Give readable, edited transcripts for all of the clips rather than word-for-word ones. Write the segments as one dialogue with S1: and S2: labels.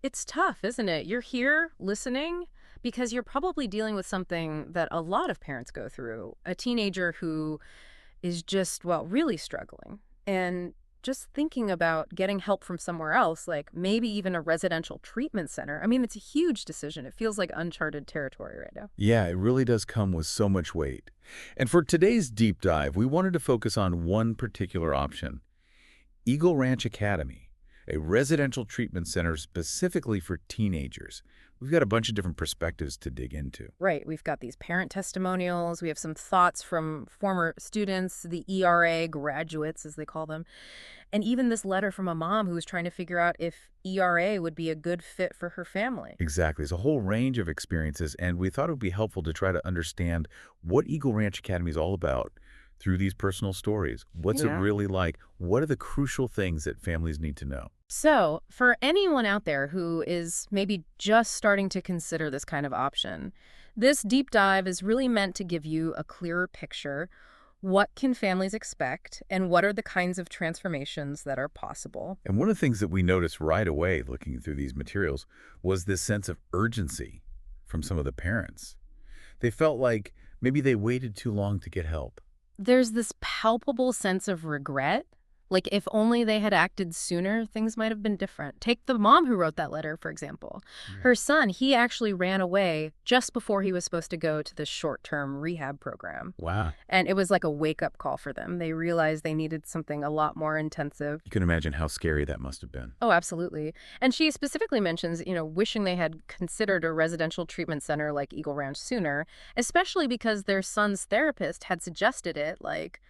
S1: It's tough, isn't it? You're here listening because you're probably dealing with something that a lot of parents go through. A teenager who is just, well, really struggling. And just thinking about getting help from somewhere else, like maybe even a residential treatment center. I mean, it's a huge decision. It feels like uncharted territory right now.
S2: Yeah, it really does come with so much weight. And for today's deep dive, we wanted to focus on one particular option, Eagle Ranch Academy, a residential treatment center specifically for teenagers. We've got a bunch of different perspectives to dig into.
S1: Right. We've got these parent testimonials. We have some thoughts from former students, the ERA graduates, as they call them. And even this letter from a mom who was trying to figure out if ERA would be a good fit for her family.
S2: Exactly. There's a whole range of experiences, and we thought it would be helpful to try to understand what Eagle Ranch Academy is all about through these personal stories. What's it
S1: Yeah.
S2: really like? What are the crucial things that families need to know?
S1: So, for anyone out there who is maybe just starting to consider this kind of option, this deep dive is really meant to give you a clearer picture. What can families expect, and what are the kinds of transformations that are possible?
S2: And one of the things that we noticed right away looking through these materials was this sense of urgency from some of the parents. They felt like maybe they waited too long to get help.
S1: There's this palpable sense of regret. Like, if only they had acted sooner, things might have been different. Take the mom who wrote that letter, for example.
S2: Yeah.
S1: Her son, he actually ran away just before he was supposed to go to this short-term rehab program.
S2: Wow.
S1: And it was like a wake-up call for them. They realized they needed something a lot more intensive.
S2: You can imagine how scary that must have been.
S1: Oh, absolutely. And she specifically mentions, wishing they had considered a residential treatment center like Eagle Ranch sooner, especially because their son's therapist had suggested it like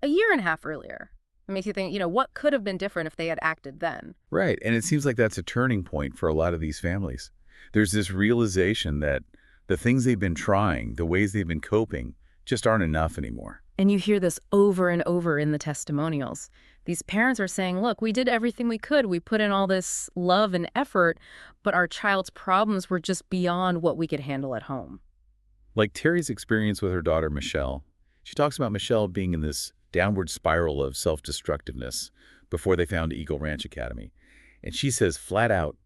S1: a year and a half earlier. It makes you think, what could have been different if they had acted then?
S2: Right. And it seems like that's a turning point for a lot of these families. There's this realization that the things they've been trying, the ways they've been coping, just aren't enough anymore.
S1: And you hear this over and over in the testimonials. These parents are saying, look, we did everything we could. We put in all this love and effort, but our child's problems were just beyond what we could handle at home.
S2: Like Terry's experience with her daughter, Michelle. She talks about Michelle being in this downward spiral of self-destructiveness before they found Eagle Ranch Academy. And she says flat out,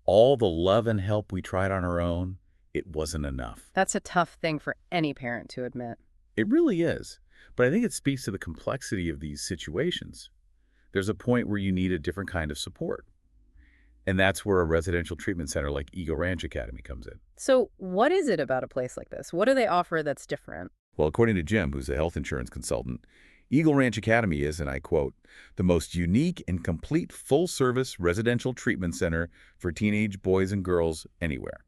S2: all the love and help we tried on our own, it wasn't enough.
S1: That's a tough thing for any parent to admit.
S2: It really is. But I think it speaks to the complexity of these situations. There's a point where you need a different kind of support. And that's where a residential treatment center like Eagle Ranch Academy comes in.
S1: So, what is it about a place like this? What do they offer that's different?
S2: Well, according to Jim, who's a health insurance consultant, Eagle Ranch Academy is, and I quote, the most unique and complete full-service residential treatment center for teenage boys and girls anywhere.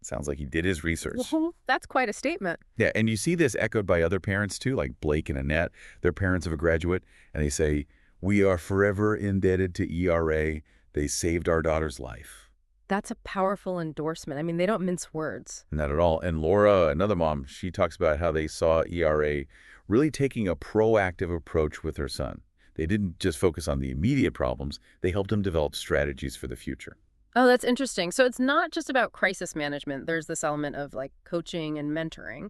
S2: Sounds like he did his research.
S1: Well, that's quite a statement.
S2: Yeah, and you see this echoed by other parents too, like Blake and Annette. They're parents of a graduate, and they say, we are forever indebted to ERA. They saved our daughter's life.
S1: That's a powerful endorsement. I mean, they don't mince words.
S2: Not at all. And Laura, another mom, she talks about how they saw ERA really taking a proactive approach with her son. They didn't just focus on the immediate problems, they helped him develop strategies for the future.
S1: Oh, that's interesting. So it's not just about crisis management. There's this element of like coaching and mentoring.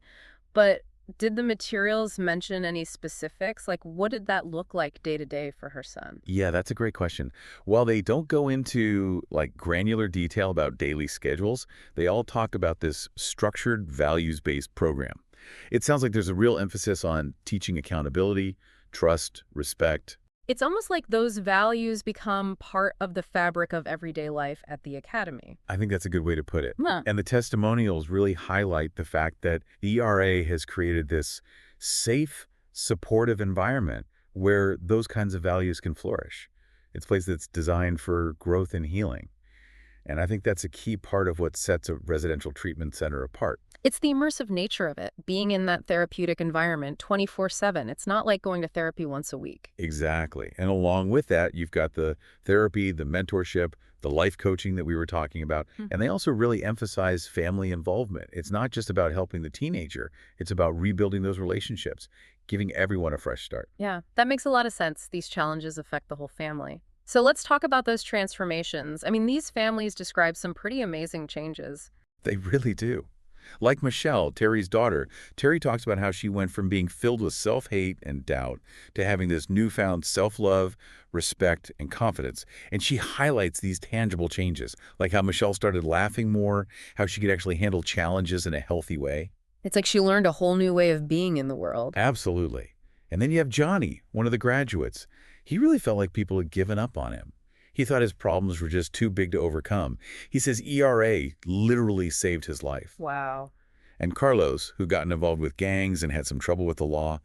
S1: But did the materials mention any specifics? Like, what did that look like day to day for her son?
S2: Yeah, that's a great question. While they don't go into like granular detail about daily schedules, they all talk about this structured values-based program. It sounds like there's a real emphasis on teaching accountability, trust, respect.
S1: It's almost like those values become part of the fabric of everyday life at the academy.
S2: I think that's a good way to put it.
S1: Huh.
S2: And the testimonials really highlight the fact that ERA has created this safe, supportive environment where those kinds of values can flourish. It's a place that's designed for growth and healing. And I think that's a key part of what sets a residential treatment center apart.
S1: It's the immersive nature of it, being in that therapeutic environment 24/7. It's not like going to therapy once a week.
S2: Exactly. And along with that, you've got the therapy, the mentorship, the life coaching that we were talking about. And they also really emphasize family involvement. It's not just about helping the teenager. It's about rebuilding those relationships, giving everyone a fresh start.
S1: Yeah, that makes a lot of sense. These challenges affect the whole family. So let's talk about those transformations. I mean, these families describe some pretty amazing changes.
S2: They really do. Like Michelle, Terry's daughter, Terry talks about how she went from being filled with self-hate and doubt to having this newfound self-love, respect, and confidence. And she highlights these tangible changes, like how Michelle started laughing more, how she could actually handle challenges in a healthy way.
S1: It's like she learned a whole new way of being in the world.
S2: Absolutely. And then you have Johnny, one of the graduates. He really felt like people had given up on him. He thought his problems were just too big to overcome. He says ERA literally saved his life.
S1: Wow.
S2: And Carlos, who got involved with gangs and had some trouble with the law,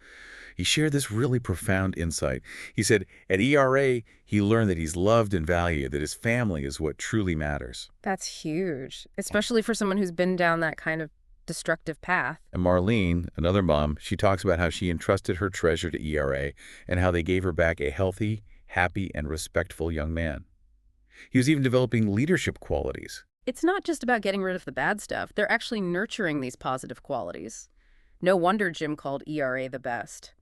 S2: he shared this really profound insight. He said, at ERA, he learned that he's loved and valued, that his family is what truly matters.
S1: That's huge, especially for someone who's been down that kind of destructive path.
S2: And Marlene, another mom, she talks about how she entrusted her treasure to ERA and how they gave her back a healthy, happy, and respectful young man. He was even developing leadership qualities.
S1: It's not just about getting rid of the bad stuff. They're actually nurturing these positive qualities. No wonder Jim called ERA the best.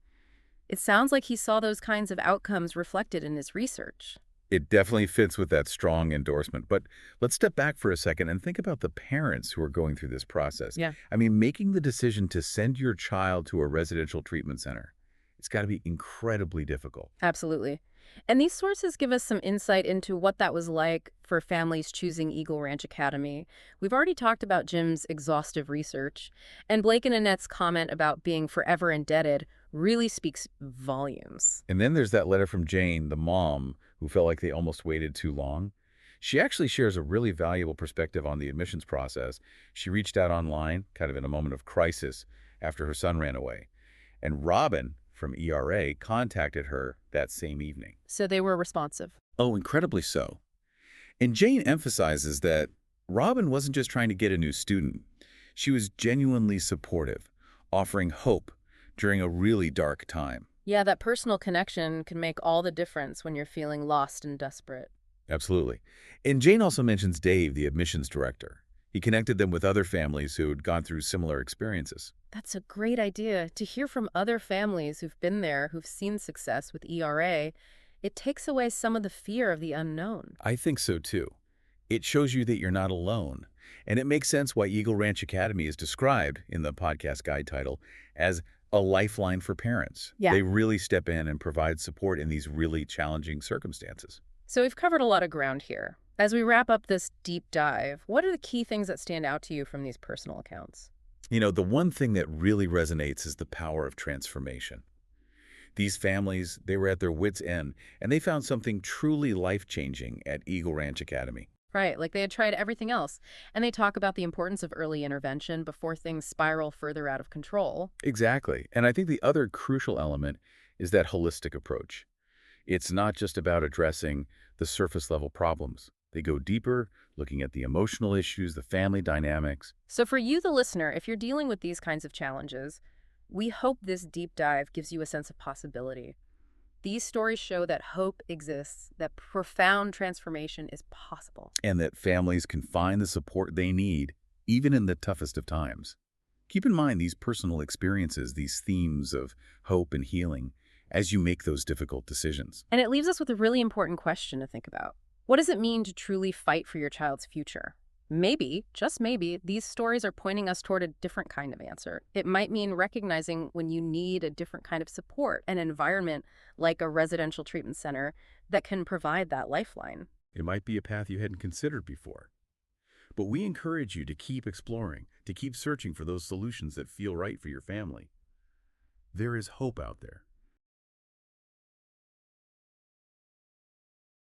S1: It sounds like he saw those kinds of outcomes reflected in his research.
S2: It definitely fits with that strong endorsement. But let's step back for a second and think about the parents who are going through this process.
S1: Yeah.
S2: I mean, making the decision to send your child to a residential treatment center, it's got to be incredibly difficult.
S1: Absolutely. And these sources give us some insight into what that was like for families choosing Eagle Ranch Academy. We've already talked about Jim's exhaustive research, and Blake and Annette's comment about being forever indebted really speaks volumes.
S2: And then there's that letter from Jane, the mom, who felt like they almost waited too long. She actually shares a really valuable perspective on the admissions process. She reached out online, kind of in a moment of crisis, after her son ran away. And Robin from ERA contacted her that same evening.
S1: So they were responsive.
S2: Oh, incredibly so. And Jane emphasizes that Robin wasn't just trying to get a new student. She was genuinely supportive, offering hope during a really dark time.
S1: Yeah, that personal connection can make all the difference when you're feeling lost and desperate.
S2: Absolutely. And Jane also mentions Dave, the admissions director. He connected them with other families who had gone through similar experiences.
S1: That's a great idea. To hear from other families who've been there, who've seen success with ERA, it takes away some of the fear of the unknown.
S2: I think so too. It shows you that you're not alone. And it makes sense why Eagle Ranch Academy is described in the podcast guide title as a lifeline for parents.
S1: Yeah.
S2: They really step in and provide support in these really challenging circumstances.
S1: So we've covered a lot of ground here. As we wrap up this deep dive, what are the key things that stand out to you from these personal accounts?
S2: You know, the one thing that really resonates is the power of transformation. These families, they were at their wits' end, and they found something truly life-changing at Eagle Ranch Academy.
S1: Right, like they had tried everything else. And they talk about the importance of early intervention before things spiral further out of control.
S2: Exactly. And I think the other crucial element is that holistic approach. It's not just about addressing the surface-level problems. They go deeper, looking at the emotional issues, the family dynamics.
S1: So for you, the listener, if you're dealing with these kinds of challenges, we hope this deep dive gives you a sense of possibility. These stories show that hope exists, that profound transformation is possible.
S2: And that families can find the support they need, even in the toughest of times. Keep in mind these personal experiences, these themes of hope and healing, as you make those difficult decisions.
S1: And it leaves us with a really important question to think about. What does it mean to truly fight for your child's future? Maybe, just maybe, these stories are pointing us toward a different kind of answer. It might mean recognizing when you need a different kind of support, an environment like a residential treatment center that can provide that lifeline.
S2: It might be a path you hadn't considered before. But we encourage you to keep exploring, to keep searching for those solutions that feel right for your family. There is hope out there.